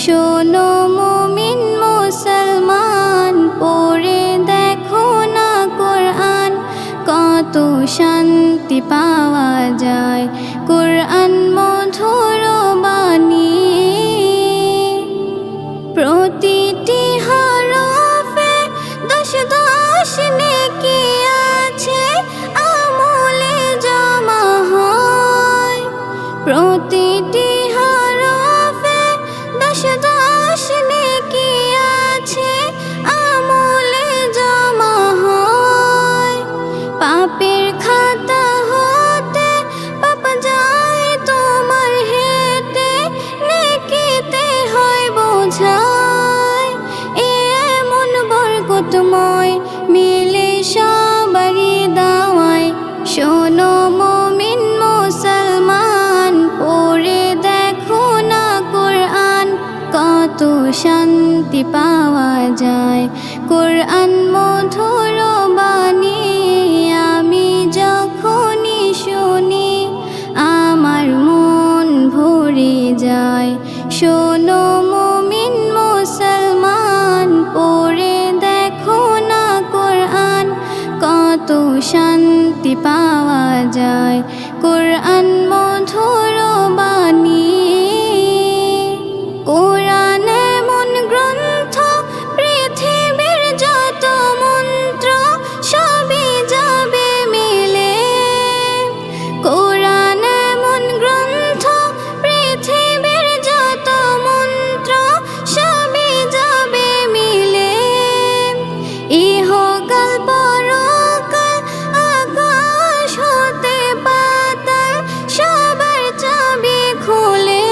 শোনো মুমিন মুসলমান, পড়ে দেখো না কোরআন, কত শান্তি পাওয়া যায় কোরআন মধুর বাণী। প্রতিটি হরফে দশ দশ নেকি আছে, আমলে জমা হয়। প্রতিটি হরফে দশ দশ নেকি আছে, আমলে জমা হয়। পাপের খাতা হতে পাপ যায় তোমার হেঁটে, নেকিতে হয় বোঝায়। এমন বরকতময় মিলে সবারই দাওয়ায়। শোনো মুমিন মুসলমান, পড়ে দেখো না কোরআন, কত শান্তি পাওয়া যায় কোরআন মধুর বাণী। আমি যখনই শুনি আমার মন ভরে যায়। শোনো মুমিন মুসলমান, পড়ে দেখো না কোরআন, কত শান্তি পাওয়া যায় কোরআন মধুর বাণী। কোরআন এমন গ্রন্থ, পৃথিবীর যত মন্ত্র সবই যাবে মিলে। কোরআন এমন গ্রন্থ, পৃথিবীর যত মন্ত্র সবই যাবে মিলে। ইহকাল পরকাল, আকাশ হতে পাতাল, সবার চাবি খুলে।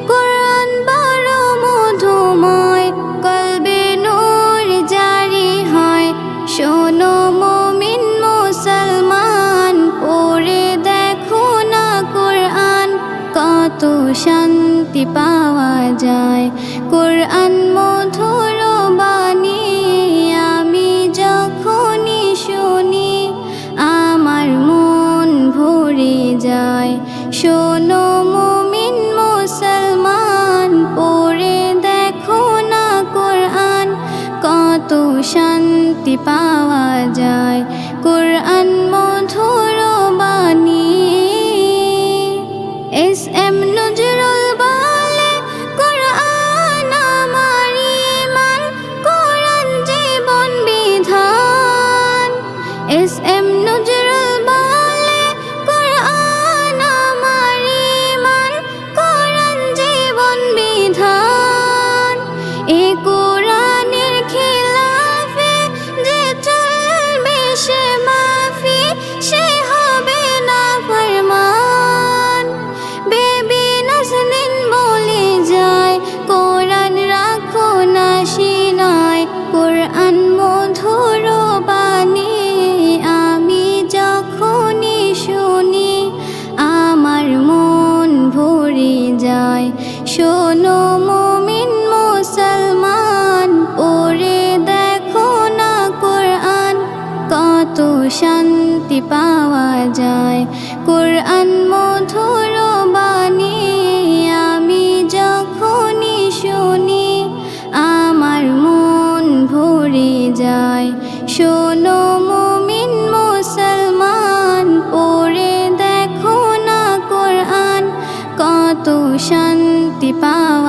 কোরআন বড় মধুময়, কলবে নূর জারি হয়। শোনো মুমিন মুসলমান, পড়ে দেখো না কোরআন, কত শান্তি পাওয়া যায় কোরআন মধুর বাণী। আমি যখনই শুনি আমার মন ভরে যায়। শোনো মুমিন মুসলমান, পড়ে দেখো না কোরআন, কত শান্তি পাওয়া যায় কোরআন মধুর বাণী। এস.এম. নজরুল বলে, কোরআন আমার ঈমান, কোরআন জীবন বিধান। এস.এম. নজরুল বলে, কোরআন আমার ঈমান, কোরআন জীবন বিধান। এ কোরআনের খিলাফে যে চলবে সে মাফি, সে হবে না ফরমান। বেবি নাজনীন বলে যায়, কোরআন রাখো না সিনায়, কোরআন মধুর বাণী। আমি যখনই শুনি আমার মন ভরে যায়। শোনো মুমিন মুসলমান, পড়ে দেখো না কোরআন, কত শান্তি পাওয়া যায় কোরআন মধুর বাণী। আমি যখনই শুনি আমার মন ভরে যায়। শোনো মুমিন মুসলমান, পড়ে দেখো না কোরআন, কত শান্তি পাওয়া